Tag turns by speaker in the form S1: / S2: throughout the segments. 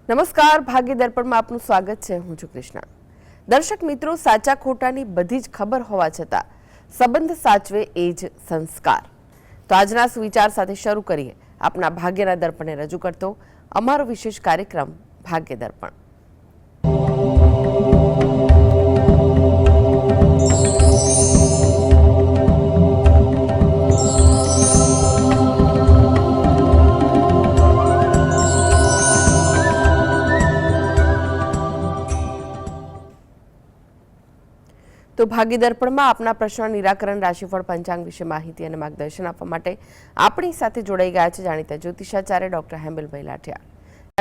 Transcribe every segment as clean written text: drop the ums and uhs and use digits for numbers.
S1: નમસ્કાર, ભાગ્ય દર્પણમાં આપનું સ્વાગત છે. હું છું કૃષ્ણા. દર્શક મિત્રો, સાચા ખોટાની બધી જ ખબર હોવા છતાં સંબંધ સાચવે એ જ સંસ્કાર. તો આજના સુવિચાર સાથે શરૂ કરીએ આપના ભાગ્યના દર્પણને રજૂ કરતો અમારો વિશેષ કાર્યક્રમ ભાગ્ય દર્પણ. તો ભાગ્ય દર્પણમાં આપના પ્રશ્ન નિરાકરણ, રાશિફળ, પંચાંગ વિશે માહિતી અને માર્ગદર્શન આપવા માટે આપણી સાથે જોડાઈ ગયા છે જાણીતા જ્યોતિષાચાર્ય ડોક્ટર હેમલભાઈ લાઠિયા.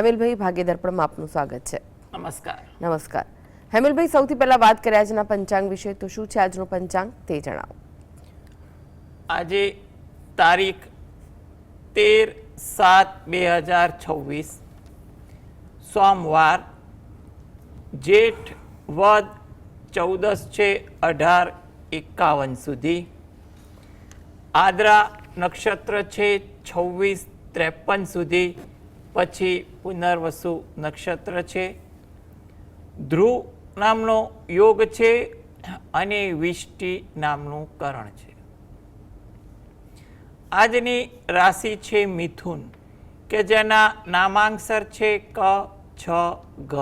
S1: હેમલભાઈ, ભાગ્ય દર્પણમાં આપનું સ્વાગત છે.
S2: નમસ્કાર.
S1: નમસ્કાર હેમલભાઈ, સૌથી પહેલા વાત કરીએ આજના પંચાંગ વિશે. તો શું છે આજનું પંચાંગ તે જણાવો.
S2: આજે તારીખ 13/7/2026 સોમવાર, જેઠ વદ 14 છે 18:51 સુધી. આદ્રા નક્ષત્ર છે 26:53 સુધી, પછી પુનર્વસુ નક્ષત્ર છે. ધ્રુવ નામનો યોગ છે અને વિષ્ટિ નામનું કરણ છે. આજની રાશિ છે મિથુન, કે જેના નામાંક્ષર છે ક, છ, ગ.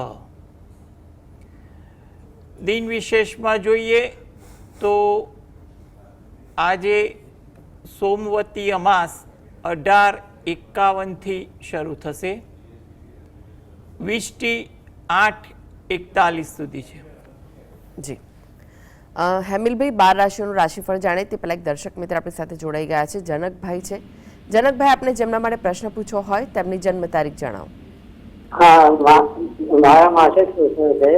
S2: દિન વિશેષમાં જોઈએ તો આજે સોમવતી અમાસ 18:51 શરૂ થશે. વિષ્ટિ 8:41 સુધી છે.
S1: જી હેમલભાઈ, 12 રાશિઓનું રાશિફળ જાણે તે પહેલા એક દર્શક મિત્ર આપણી સાથે જોડાઈ ગયા છે. જનકભાઈ છે. જનકભાઈ, આપને જેમના માટે પ્રશ્ન પૂછવો હોય તેમની જન્મ તારીખ જણાવો.
S3: હા, મારા માટે પૂછવું છે.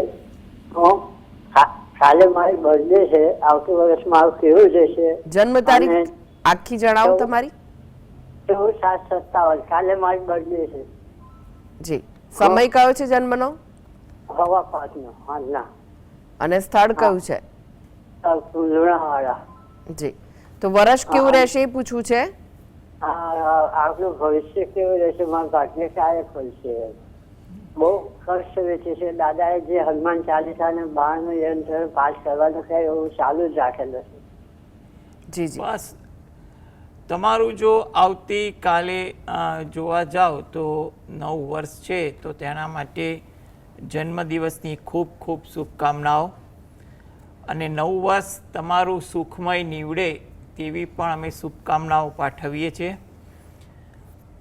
S3: કાલે મારી બર્થડે છે. આવતું વર્ષ મારું કેવું જશે?
S1: જન્મ તારીખ આખી જણાવો તમારી.
S3: 14/7/57. કાલે મારી બર્થડે છે.
S1: જી. સમય કયો છે જન્મનો?
S3: 5:15 હાજના.
S1: અને સ્થળ કયું છે?
S3: લુણાવાડા.
S1: જી. તો વર્ષ કેવું રહેશે એ પૂછવું છે.
S3: આપણું ભવિષ્ય કેવું રહેશે? મારા ભાગ્ય ક્યારે ખોલશે? બહુ કષ્ટ વેચે છે. દાદાએ જે હનુમાન ચાલીસા અને 12નું યંત્ર પાઠ કરવાનું કહે એવું ચાલુ જ રાખેલું છે.
S1: જી જી.
S2: બસ તમારું જો આવતીકાલે જોવા જાઓ તો 9 વર્ષ છે, તો તેના માટે જન્મદિવસની ખૂબ ખૂબ શુભકામનાઓ. અને 9 વર્ષ તમારું સુખમય નીવડે તેવી પણ અમે શુભકામનાઓ પાઠવીએ છીએ.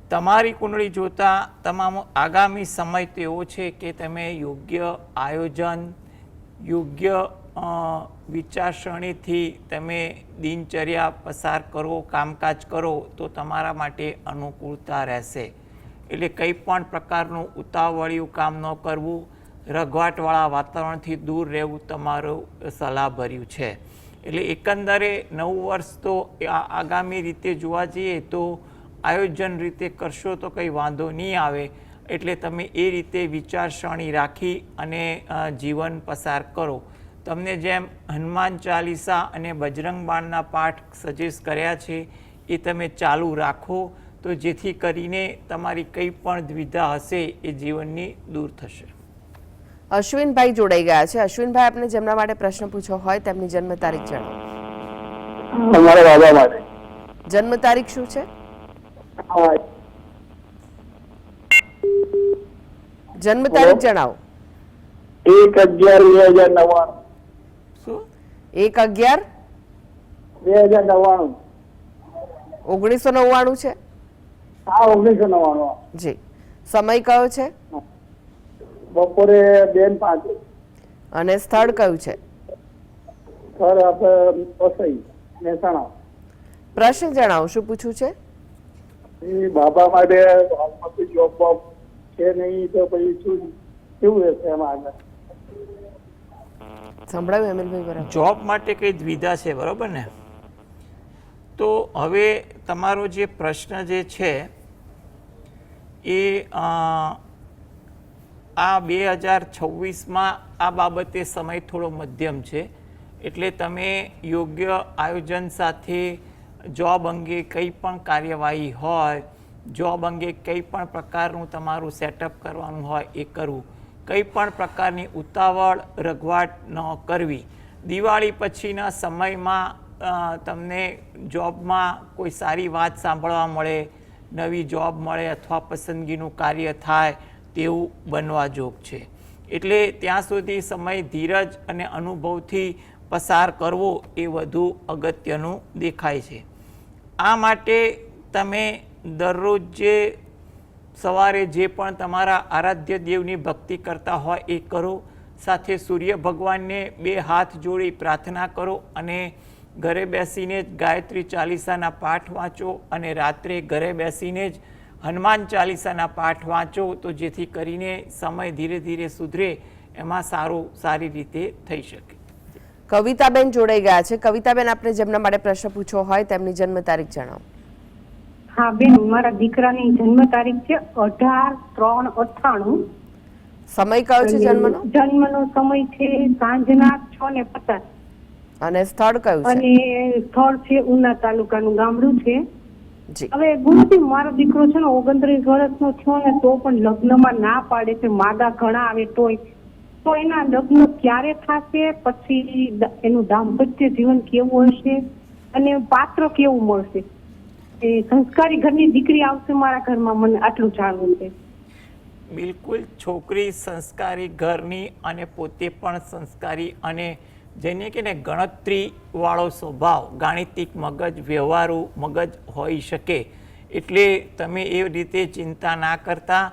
S2: તમારી કુંડળી જોતા તમામ આગામી સમય તો એવો છે કે તમે યોગ્ય આયોજન, યોગ્ય વિચારસરણીથી તમે દિનચર્યા પસાર કરો, કામકાજ કરો તો તમારા માટે અનુકૂળતા રહેશે. એટલે કંઈ પણ પ્રકારનું ઉતાવળિયું કામ ન કરવું, રઘવાટવાળા વાતાવરણથી દૂર રહેવું તમારું સલાહભર્યું છે. એટલે એકંદરે 9 વર્ષ તો આગામી રીતે જોવા જઈએ તો આયોજન રીતે કરશો તો કંઈ વાંધો નહીં આવે. એટલે તમે એ રીતે વિચારસરણી રાખી અને જીવન પસાર કરો. તમને જેમ હનુમાન ચાલીસા અને બજરંગ બાણના પાઠ સજેસ્ટ કર્યા છે એ તમે ચાલુ રાખો, તો જેથી કરીને તમારી કંઈ પણ દ્વિધા હશે એ જીવનની દૂર થશે.
S1: અશ્વિનભાઈ જોડાઈ ગયા છે. અશ્વિનભાઈ, આપને જેમના માટે પ્રશ્ન પૂછવો હોય તેમની જન્મ તારીખ જણાવો.
S3: તમારા દાદા માટે
S1: જન્મ તારીખ શું છે? જન્મ તારીખ જણાવો.
S3: 1/11/2099.
S2: શું?
S3: 1/11/2099.
S1: 1999 છે.
S3: હા, 1999.
S1: જી. સમય કયો છે?
S3: બપોરે 2:05.
S1: અને સ્થળ કયું છે?
S3: સર આપણે વસઈ મહેસાણા.
S1: પ્રશ્ન જણાવો, શું પૂછવું છે?
S3: એ બાબા માટે હાલમાં જોબ બોબ છે નહીં, તો પછી શું કેવું રહેશે એમાં આગળ?
S1: સંભળાયું હેમલભાઈ? બરાબર.
S2: જોબ માટે કંઈ દ્વિધા છે, બરાબર ને? તો હવે તમારો જે પ્રશ્ન જે છે એ આ 2026માં આ બાબતે સમય થોડો મધ્યમ છે. એટલે તમે યોગ્ય આયોજન સાથે જોબ અંગે કંઈ પણ કાર્યવાહી હોય જોબ અંગે કંઈ પણ પ્રકારનું તમારું સેટઅપ કરવાનું હોય એ કરવું, કંઈ પણ પ્રકારની ઉતાવળ રઘવાટ ન કરવી. દિવાળી પછીના સમયમાં તમને જોબમાં કોઈ સારી વાત સાંભળવા મળે, નવી જોબ મળે અથવા પસંદગીનું કાર્ય થાય તેવું બનવા જોગ છે. એટલે ત્યાં સુધી સમય ધીરજ અને અનુભવથી પસાર કરવો એ વધુ અગત્યનું દેખાય છે. આ માટે તમે દરરોજ જે સવારે જે પણ તમારા આરાધ્ય દેવની ભક્તિ કરતા હોય એ કરો, સાથે સૂર્ય ભગવાનને 2 હાથ જોડી પ્રાર્થના કરો અને ઘરે બેસીને જ ગાયત્રી ચાલીસાના પાઠ વાંચો અને રાત્રે ઘરે બેસીને જ હનુમાન ચાલીસાના પાઠ વાંચો, તો જેથી કરીને સમય ધીરે ધીરે સુધરે, એમાં સારી રીતે થઈ શકે.
S1: કવિતાબેન જોડાઈ ગયા છે. કવિતાબેન, આપણે જેમના માટે પ્રશ્ન પૂછવો હોય તેમની જન્મ તારીખ જણાવો.
S4: હા બેન, મારા દીકરાની જન્મ તારીખ છે 18/3/98.
S1: સમય કયો છે જન્મનો?
S4: જન્મનો સમય છે સાંજના 6:50.
S1: અને સ્થળ કયું છે?
S4: અને સ્થળ છે ઉના તાલુકાનું ગામડું છે.
S1: જી.
S4: હવે ગુરુજી, મારો દીકરો છે ને 29 વર્ષનો થયો ને તો પણ લગ્નમાં ના પાડે છે. માદા ઘણા આવે તોય. તો એના લગ્ન ક્યારે થશે? પછી એનું દાંપત્ય જીવન કેવું હશે અને પાત્ર કેવું મળશે? એ સંસ્કારી ઘરની દીકરી આવશે મારા ઘરમાં, મને આટલું જાણવું છે.
S2: બિલકુલ, છોકરી સંસ્કારી ઘરની અને પોતે પણ સંસ્કારી અને જેને કે ને ગણતરીવાળો સ્વભાવ, ગાણિતિક મગજ, વ્યવહારુ મગજ હોઈ શકે. એટલે તમે એ રીતે ચિંતા ના કરતા,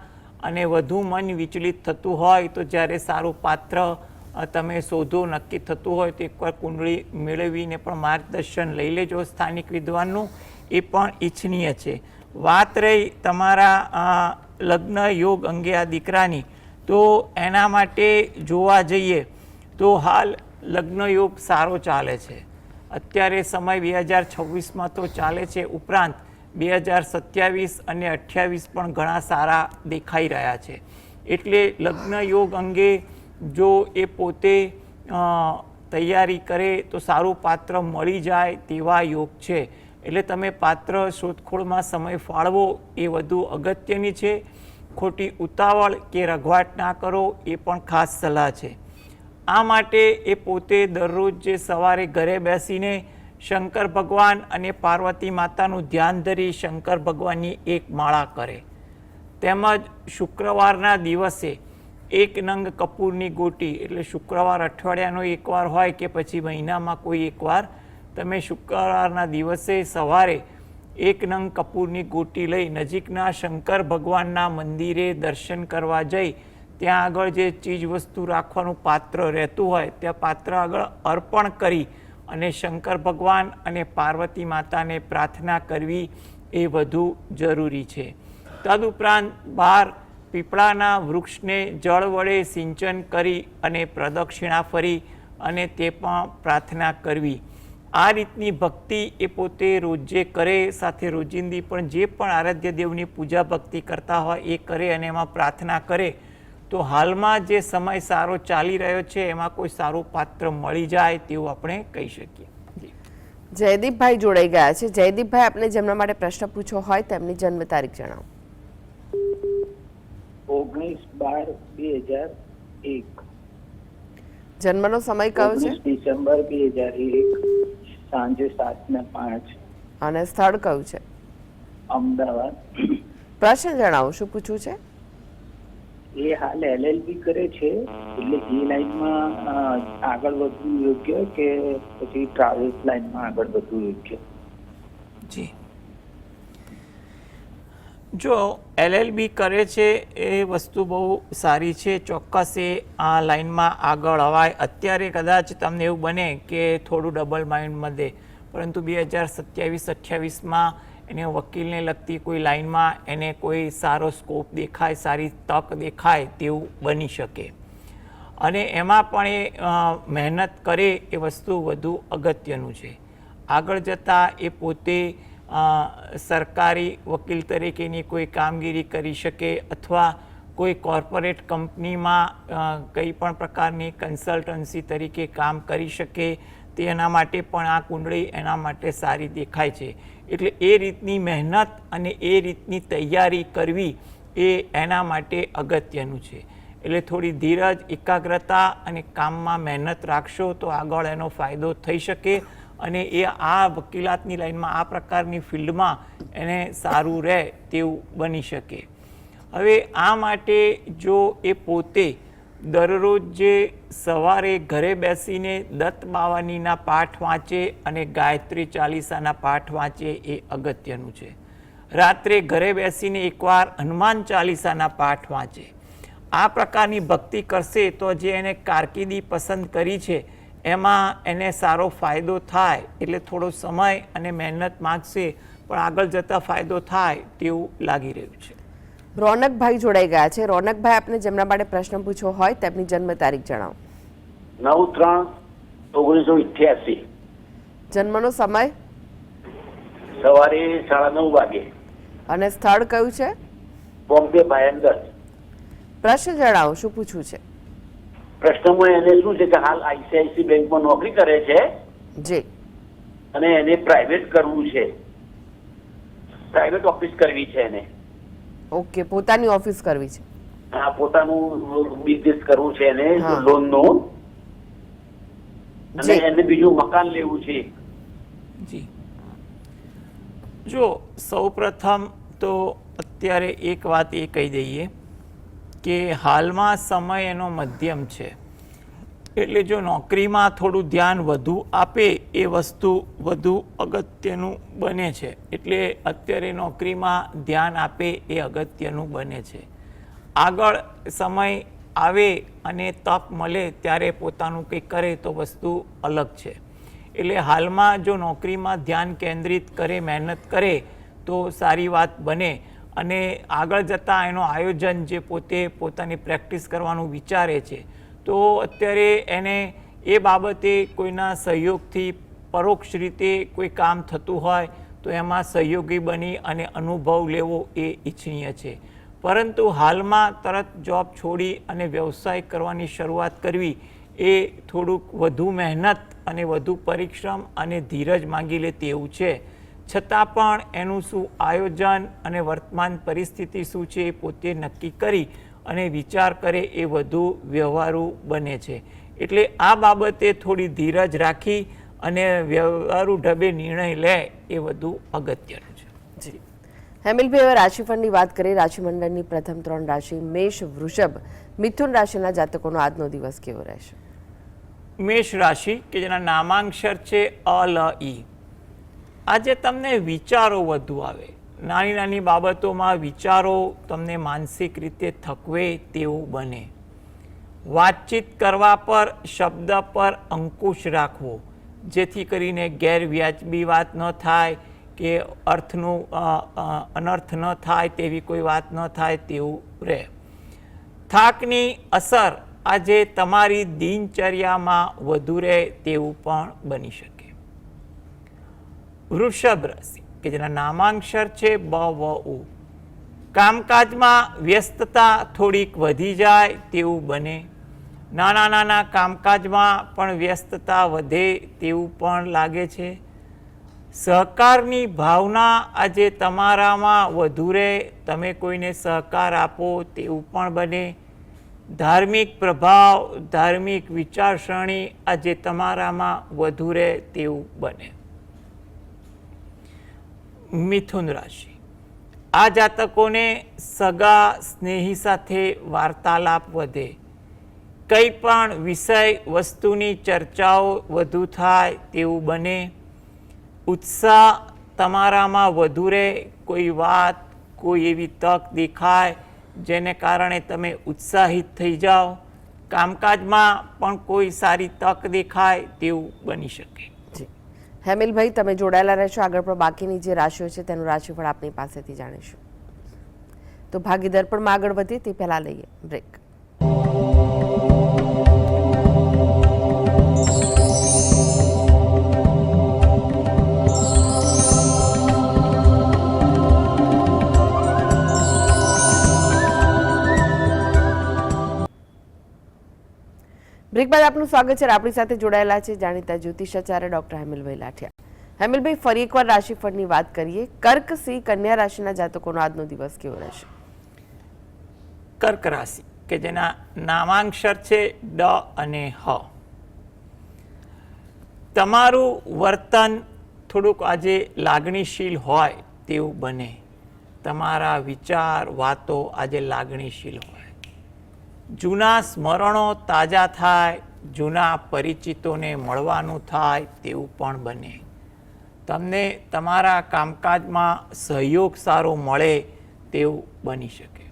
S2: અને વધુ મન વિચલિત થતું હોય તો જ્યારે સારું પાત્ર તમે શોધો નક્કી થતું હોય તો એકવાર કુંડળી મેળવીને પણ માર્ગદર્શન લઈ લેજો સ્થાનિક વિદ્વાનનું, એ પણ ઈચ્છનીય છે. વાત રહી તમારા લગ્ન યોગ અંગે આ દીકરાની, તો એના માટે જોવા જઈએ તો હાલ લગ્ન યોગ સારો ચાલે છે. અત્યારે સમય 2026માં તો ચાલે છે, ઉપરાંત 2027 અને 28 પણ ઘણા સારા દેખાઈ રહ્યા છે. એટલે લગ્ન યોગ અંગે જો એ પોતે તૈયારી કરે તો સારું પાત્ર મળી જાય તેવા યોગ છે. એટલે તમે પાત્ર શોધખોળમાં સમય ફાળવો એ વધુ અગત્યની છે. ખોટી ઉતાવળ કે રઘવાટ ના કરો એ પણ ખાસ સલાહ છે. આ માટે એ પોતે દરરોજ જે સવારે ઘરે બેસીને શંકર ભગવાન અને પાર્વતી માતાનું ધ્યાન ધરી શંકર ભગવાનની એક માળા કરે, તેમજ શુક્રવારના દિવસે 1 નંગ કપૂરની ગોટી, એટલે શુક્રવાર અઠવાડિયાનો એકવાર હોય કે પછી મહિનામાં કોઈ એકવાર, તમે શુક્રવારના દિવસે સવારે 1 નંગ કપૂરની ગોટી લઈ નજીકના શંકર ભગવાનના મંદિરે દર્શન કરવા જઈ ત્યાં આગળ જે ચીજ વસ્તુ રાખવાનું પાત્ર રહેતું હોય ત્યાં પાત્ર આગળ અર્પણ કરી અને શંકર ભગવાન અને પાર્વતી માતાને પ્રાર્થના કરવી એ વધુ જરૂરી છે. તદુપરાંત બહાર પીપળાના વૃક્ષને જળ વડે સિંચન કરી અને પ્રદક્ષિણા ફરી અને તે પણ પ્રાર્થના કરવી. આ રીતની ભક્તિ એ પોતે રોજે કરે, સાથે રોજિંદી પણ જે પણ આરાધ્ય દેવની પૂજા ભક્તિ કરતા હોય એ કરે અને એમાં પ્રાર્થના કરે, તો હાલમાં જે સમય સારો ચાલી રહ્યો છે એમાં કોઈ સારું પાત્ર મળી જાય તેવું આપણે કહી શકીએ.
S1: જયદીપભાઈ જોડાઈ ગયા છે. જયદીપભાઈ, આપણે જેમના માટે પ્રશ્ન પૂછવો હોય તેમની જન્મ તારીખ જણાવો.
S5: 19/12/2001.
S1: જન્મનો સમય કયો છે?
S5: 19 ડિસેમ્બર 2001, સાંજે 7:05.
S1: અને સ્થળ કયું છે?
S5: અમદાવાદ.
S1: પ્રશ્ન જણાવો, શું પૂછવું છે?
S5: એ હાલ LLB કરે છે, એટલે એ લાઈનમાં આગળ વધવું યોગ્ય કે પછી ટ્રાવેલ્સ લાઈનમાં આગળ વધવું યોગ્ય?
S2: જી, જો LLB કરે છે એ વસ્તુ બહુ સારી છે, ચોક્કસ એ આ લાઈનમાં આગળ અવાય. અત્યારે કદાચ તમને એવું બને કે થોડું ડબલ માઇન્ડમાં દે, પરંતુ 2027-28માં એને વકીલને લગતી કોઈ લાઈનમાં એને કોઈ સારો સ્કોપ દેખાય, સારી તક દેખાય તેવું બની શકે. અને એમાં પણ એ મહેનત કરે એ વસ્તુ વધુ અગત્યનું છે. આગળ જતાં એ પોતે સરકારી વકીલ તરીકેની કોઈ કામગીરી કરી શકે અથવા કોઈ કોર્પોરેટ કંપનીમાં કંઈ પણ પ્રકારની કન્સલ્ટન્સી તરીકે કામ કરી શકે, તેના માટે પણ આ કુંડળી એના માટે સારી દેખાય છે. એટલે એ રીતની મહેનત અને એ રીતની તૈયારી કરવી એ એના માટે અગત્યનું છે. એટલે થોડી ધીરજ, એકાગ્રતા અને કામમાં મહેનત રાખશો તો આગળ એનો ફાયદો થઈ શકે અને એ આ વકીલાતની લાઈનમાં આ પ્રકારની ફિલ્ડમાં એને સારું રહે તેવું બની શકે. હવે આ માટે જો એ પોતે દરરોજ જે સવારે ઘરે બેસીને દત્ત બાવાનીના પાઠ વાંચે અને ગાયત્રી ચાલીસાના પાઠ વાંચે એ અગત્યનું છે. રાત્રે ઘરે બેસીને એકવાર હનુમાન ચાલીસાના પાઠ વાંચે. આ પ્રકારની ભક્તિ કરશે તો જે એને કારકિર્દી પસંદ કરી છે એમાં એને સારો ફાયદો થાય. એટલે થોડો સમય અને મહેનત માગશે પણ આગળ જતાં ફાયદો થાય તેવું લાગી રહ્યું છે.
S1: રોનકભાઈ જોડાઈ ગયા છે. રોનકભાઈ, આપને જેમના માટે પ્રશ્ન પૂછવો હોય તેમની જન્મ તારીખ જણાવો.
S6: 9/3/1988.
S1: જન્મનો સમય?
S6: સવારે 9:30 વાગે.
S1: અને સ્થળ કયું છે?
S6: બોમ્બે ભાયંદર.
S1: પ્રશ્ન જણાવો, શું પૂછવું છે?
S6: પ્રશ્નમાં એને શું છે કે હાલ આઈસીઆઈસી બેંકમાં નોકરી કરે છે
S1: જી,
S6: અને એને પ્રાઇવેટ કરવું છે, પ્રાઇવેટ ઓફિસ કરવી છે એને.
S1: ઓકે, પોતાની ઓફિસ કરવી છે.
S6: હા, પોતાનું બિઝનેસ કરવું છે એને,
S1: હા.
S6: લોનનું. અને
S1: જી.
S6: એને બીજું મકાન લેવું છે.
S2: જી, જો સૌપ્રથમ તો અત્યારે એક વાત એ કહી દઈએ કે હાલમાં સમય એનો મધ્યમ છે. એટલે જો નોકરીમાં થોડું ધ્યાન વધુ આપે એ વસ્તુ વધુ અગત્યનું બને છે. એટલે અત્યારે નોકરીમાં ધ્યાન આપે એ અગત્યનું બને છે. આગળ સમય આવે અને તક મળે ત્યારે પોતાનું કંઈક કરે તો વસ્તુ અલગ છે. એટલે હાલમાં જો નોકરીમાં ધ્યાન કેન્દ્રિત કરે, મહેનત કરે તો સારી વાત બને. અને આગળ જતાં એનો આયોજન જે પોતે પોતાની પ્રેક્ટિસ કરવાનું વિચારે છે તો અત્યારે એને એ બાબતે કોઈના સહયોગથી પરોક્ષ રીતે કોઈ કામ થતું હોય તો એમાં સહયોગી બની અને અનુભવ લેવો એ ઈચ્છનીય છે. પરંતુ હાલમાં તરત જોબ છોડી અને વ્યવસાય કરવાની શરૂઆત કરવી એ થોડુંક વધુ મહેનત અને વધુ પરિશ્રમ અને ધીરજ માંગી લે તેવું છે. છતાં પણ એનું શું આયોજન અને વર્તમાન પરિસ્થિતિ શું છે એ પોતે નક્કી કરી અને વિચાર કરે એ વધુ વ્યવહારુ બને છે. એટલે આ બાબતે થોડી ધીરજ રાખી અને વ્યવહારુ ઢબે નિર્ણય લે એ વધુ અગત્યનું છે.
S1: જી, હેમિલભાઈ, હવે રાશિફળની વાત કરીએ. રાશિમંડળની પ્રથમ 3 રાશિ મેષ, વૃષભ, મિથુન રાશિના જાતકોનો આજનો દિવસ કેવો રહેશે?
S2: મેષ રાશિ કે જેના નામાંક્ષર છે અ, લ, ઈ. આજે તમને વિચારો વધુ આવે. નાની નાની બાબતોમાં વિચારો તમને માનસિક રીતે થકવે તેવું બને. વાતચીત કરવા પર, શબ્દ પર અંકુશ રાખવો જેથી કરીને ગેરવ્યાજબી વાત ન થાય કે અર્થનું અનર્થ ન થાય તેવી કોઈ વાત ન થાય તેવું રહે. થાકની અસર આજે તમારી દિનચર્યામાં વધુ રહે તેવું પણ બની શકે. વૃષભ રાશિ કે જેના નામાંક્ષર છે બ, વ, ઉ. કામકાજમાં વ્યસ્તતા થોડીક વધી જાય તેવું બને. નાના નાના કામકાજમાં પણ વ્યસ્તતા વધે તેવું પણ લાગે છે. સહકારની ભાવના આજે તમારામાં વધુ રહે, તમે કોઈને સહકાર આપો તેવું પણ બને. ધાર્મિક પ્રભાવ, ધાર્મિક વિચારસરણી આજે તમારામાં વધુ રહે તેવું બને. મિથુન રાશિ, આ જાતકોને સગા સ્નેહી સાથે વાર્તાલાપ વધે. કંઈ પણ વિષય વસ્તુની ચર્ચાઓ વધુ થાય તેવું બને. ઉત્સાહ તમારામાં વધુ રહે. કોઈ વાત, કોઈ એવી તક દેખાય જેને કારણે તમે ઉત્સાહિત થઈ જાઓ. કામકાજમાં પણ કોઈ સારી તક દેખાય તેવું બની શકે.
S1: હેમિલભાઈ, તમે જોડાયેલા રહેશો. આગળ પણ બાકીની જે રાશિઓ છે તેનું રાશિફળ આપની પાસેથી જાણીશું. તો ભાગીદાર પણ આગળ વધીએ તે પહેલા લઈએ બ્રેક. બ્રેક બાદ આપનું સ્વાગત છે. આપણી સાથે જોડાયેલા છે જાણીતા જ્યોતિષાચાર્ય ડોક્ટર હેમિલભાઈ લાઠિયા. હેમલભાઈ, ફરી એકવાર રાશિફળની વાત કરીએ. કર્ક, સિંહ, કન્યા રાશિના જાતકોનો આજનો દિવસ કેવો રહેશે?
S2: કર્ક રાશિ કે જેના નામાંક્ષર છે ડ અને હ. તમારું વર્તન થોડુંક આજે લાગણીશીલ હોય તેવું બને. તમારા વિચાર વાતો આજે લાગણીશીલ હોય. જૂના સ્મરણો તાજા થાય, જૂના પરિચિતોને મળવાનું થાય તેવું પણ બને. તમને તમારા કામકાજમાં સહયોગ સારો મળે તેવું બની શકે.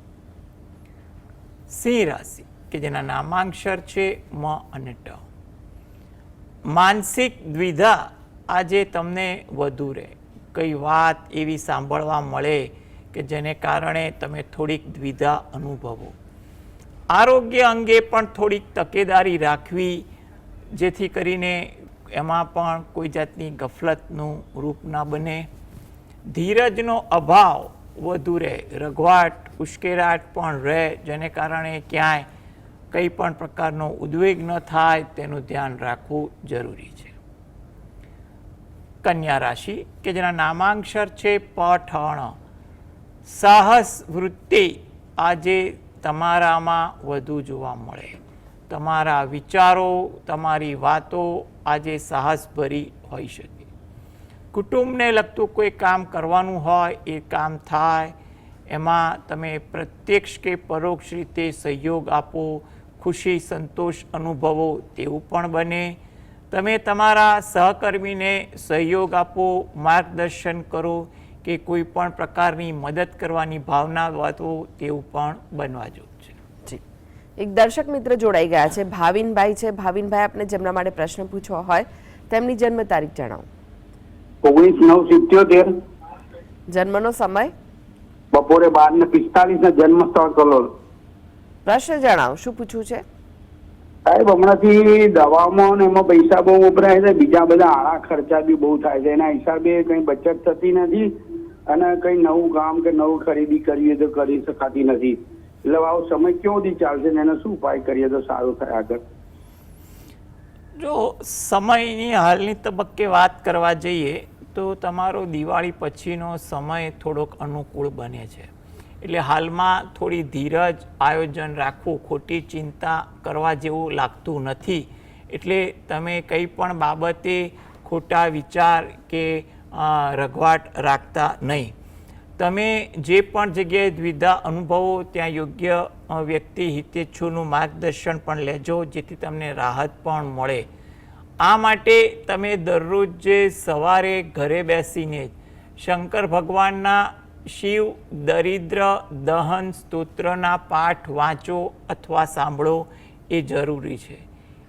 S2: સિંહ રાશિ કે જેના નામાંક્ષર છે મ અને ટ. માનસિક દ્વિધા આજે તમને વધુ રહે. કઈ વાત એવી સાંભળવા મળે કે જેને કારણે તમે થોડીક દ્વિધા અનુભવો. આરોગ્ય અંગે પણ થોડીક તકેદારી રાખવી, જેથી કરીને એમાં પણ કોઈ જાતની ગફલતનું રૂપ ના બને. ધીરજનો અભાવ વધુ રહે. રઘવાટ ઉશ્કેરાટ પણ રહે, જેને કારણે ક્યાંય કંઈ પણ પ્રકારનો ઉદ્વેગ ન થાય તેનું ધ્યાન રાખવું જરૂરી છે. કન્યા રાશિ કે જેના નામાંક્ષર છે પઠણ. સાહસ વૃત્તિ આજે તમારામાં વધુ જોવા મળે. તમારા વિચારો, તમારી વાતો આજે સાહસભરી હોઈ શકે. કુટુંબને લગતું કોઈ કામ કરવાનું હોય એ કામ થાય. એમાં તમે પ્રત્યક્ષ કે પરોક્ષ રીતે સહયોગ આપો, ખુશી સંતોષ અનુભવો તેવું પણ બને. તમે તમારા સહકર્મીને સહયોગ આપો, માર્ગદર્શન કરો કે કોઈ પણ પ્રકારની મદદ કરવાની ભાવના વાતો તેવું પણ બનવા જેવું છે.
S1: જી, એક દર્શક મિત્ર જોડાઈ ગયા છે, ભાવિનભાઈ છે. ભાવિનભાઈ, આપને જેમના માટે પ્રશ્ન પૂછવો હોય તેમની જન્મ તારીખ જણાવો.
S7: 19/9/77.
S1: જન્મનો સમય?
S7: બપોરે 12:45 જન્મ સ્થળ કલોલ.
S1: પ્રશ્ન જણાવો, શું પૂછવું છે?
S7: સાહેબ, હમણાંથી દવામાં ને એમાં પૈસા બહુ વપરાય છે, બીજા બધા આળા ખર્ચા બી બહુ થાય છે. એના હિસાબે કઈ બચત થતી નથી અને કઈ નવું કામ કે નવું ખરીદી કરીએ તો કરી શકાતી નથી. એટલે આવો સમય કેવો દી ચાલશે ને એનો શું ઉપાય કરીએ તો સારું થાય આગળ?
S2: જો સમયની હાલની તબક્કે વાત કરવા જઈએ તો તમારો દિવાળી પછીનો સમય થોડોક અનુકૂળ બને છે. એટલે હાલમાં થોડી ધીરજ, આયોજન રાખવું, ખોટી ચિંતા કરવા જેવું લાગતું નથી. એટલે તમે કંઈ પણ બાબતે ખોટા વિચાર કે રઘવાટ રાખતા નહીં. તમે જે પણ જગ્યાએ દ્વિધા અનુભવો ત્યાં યોગ્ય વ્યક્તિ હિતેચ્છુનું માર્ગદર્શન પણ લેજો, જેથી તમને રાહત પણ મળે. આ માટે તમે દરરોજ જે સવારે ઘરે બેસીને શંકર ભગવાનના શિવ દરિદ્ર દહન સ્તોત્રના પાઠ વાંચો અથવા સાંભળો એ જરૂરી છે.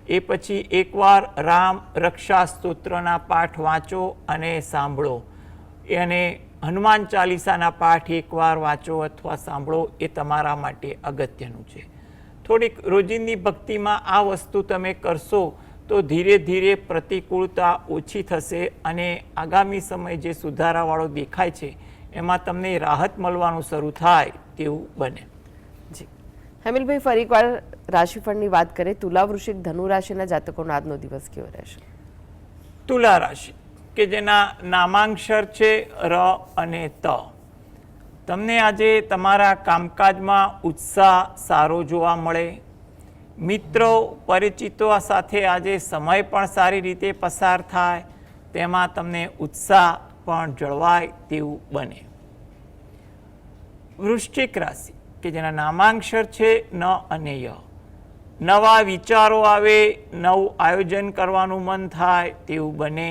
S2: એ પછી એકવાર રામ રક્ષા સ્તોત્રના પાઠ વાંચો અને સાંભળો. અને હનુમાન ચાલીસાના પાઠ એકવાર વાંચો અથવા સાંભળો એ તમારા માટે અગત્યનું છે. થોડીક રોજિંદી ભક્તિમાં આ વસ્તુ તમે કરશો તો ધીરે ધીરે પ્રતિકૂળતા ઓછી થશે અને આગામી સમય જે સુધારાવાળો દેખાય છે એમાં તમને રાહત મળવાનું શરૂ થાય તેવું બને.
S1: જી, હેમિલભાઈ, ફરી એકવાર રાશિફળની વાત કરીએ. તુલા, વૃશ્ચિક, ધનુ રાશિના જાતકોનો આજનો દિવસ કેવો રહેશે?
S2: તુલા રાશિ કે જેના નામાંક્ષર છે ર અને ત. તમને આજે તમારા કામકાજમાં ઉત્સાહ સારો જોવા મળે. મિત્રો પરિચિતો સાથે આજે સમય પણ સારી રીતે પસાર થાય. તેમાં તમને ઉત્સાહ પણ જળવાય તેવું બને. વૃશ્ચિક રાશિ કે જેના નામાંક્ષર છે ન અને ય. નવા વિચારો આવે, નવું આયોજન કરવાનું મન થાય તેવું બને.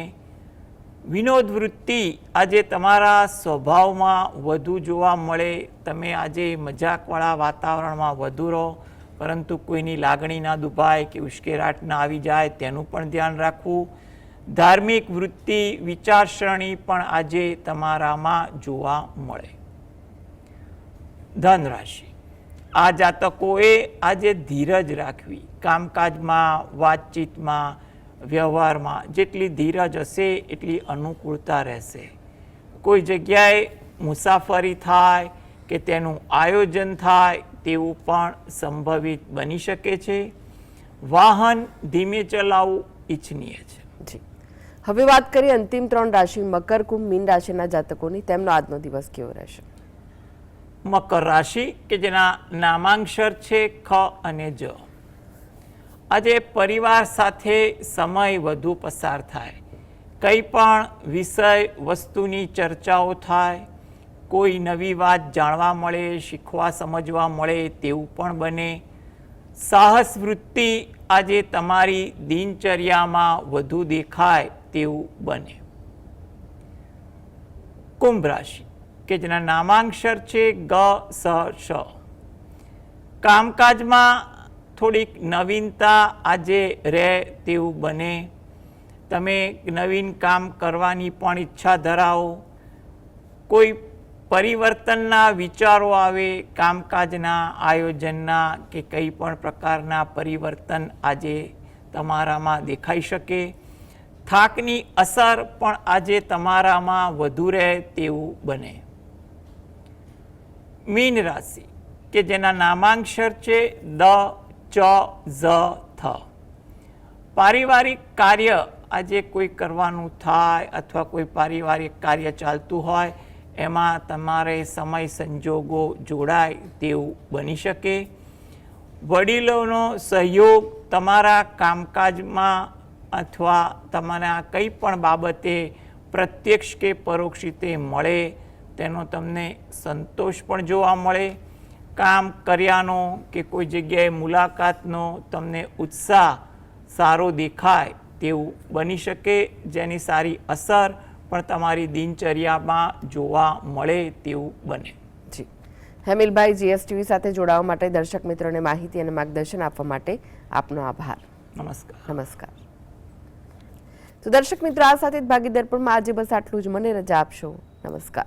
S2: વિનોદ વૃત્તિ આજે તમારા સ્વભાવમાં વધુ જોવા મળે. તમે આજે મજાકવાળા વાતાવરણમાં વધુ રહો, પરંતુ કોઈની લાગણી ના દુભાય કે ઉશ્કેરાટ ના આવી જાય તેનું પણ ધ્યાન રાખવું. ધાર્મિક વૃત્તિ, વિચારસરણી પણ આજે તમારામાં જોવા મળે. ધન રાશિ, આ જાતકોએ આજે ધીરજ રાખવી. કામકાજમાં, વાતચીતમાં, વ્યવહારમાં જેટલી ધીરજ હશે એટલી અનુકૂળતા રહેશે. કોઈ જગ્યાએ મુસાફરી થાય કે તેનું આયોજન થાય તેવું પણ સંભવિત બની શકે છે. વાહન ધીમે ચલાવવું ઈચ્છનીય છે.
S1: જી, હવે વાત કરીએ અંતિમ 3 રાશિ મકર, કુંભ, મીન રાશિના જાતકોની. તેમનો આજનો દિવસ કેવો રહેશે?
S2: મકર રાશિ કે જેના નામાંક્ષર છે ખ અને જ. આજે પરિવાર સાથે સમય વધુ પસાર થાય, કંઈ પણ વિષય વસ્તુની ચર્ચાઓ થાય, કોઈ નવી વાત જાણવા મળે, શીખવા સમજવા મળે તેવું પણ બને. સાહસ વૃત્તિ આજે તમારી દિનચર્યામાં વધુ દેખાય તેવું બને. કુંભ રાશિ કે જેના નામાંક્ષર છે ગ, સ, શ. કામકાજમાં થોડીક નવીનતા આજે રહે તેવું બને. તમે નવીન કામ કરવાની પણ ઈચ્છા ધરાવો. કોઈ પરિવર્તનના વિચારો આવે, કામકાજના આયોજનના કે કંઈ પણ પ્રકારના પરિવર્તન આજે તમારામાં દેખાઈ શકે. થાકની અસર પણ આજે તમારામાં વધુ રહે તેવું બને. મીન રાશિ કે જેના નામાંક્ષર છે દ, ચ, ઝ, થ. પારિવારિક કાર્ય આજે કોઈ કરવાનું થાય અથવા કોઈ પારિવારિક કાર્ય ચાલતું હોય એમાં તમારે સમય સંજોગો જોડાય તેવું બની શકે. વડીલોનો સહયોગ તમારા કામકાજમાં અથવા તમારા કંઈ પણ બાબતે પ્રત્યક્ષ કે પરોક્ષ રીતે મળે તેનો તમને સંતોષ પણ જોવા મળે. કામ કર્યાનો કે કોઈ જગ્યાએ મુલાકાતનો તમને ઉત્સાહ સારો દેખાય તેવું બની શકે, જેની સારી અસર પણ તમારી દિનચર્યામાં જોવા મળે તેવું બને.
S1: જી હેમિલભાઈ, GSTV સાથે જોડાવા માટે, દર્શક મિત્રોને માહિતી અને માર્ગદર્શન આપવા માટે આપનો આભાર.
S2: નમસ્કાર.
S1: નમસ્કાર. તો દર્શક મિત્રો, આ સાથે જ ભાગીદાર પણ આજે બસ આટલું જ. મને રજા આપશો. નમસ્કાર.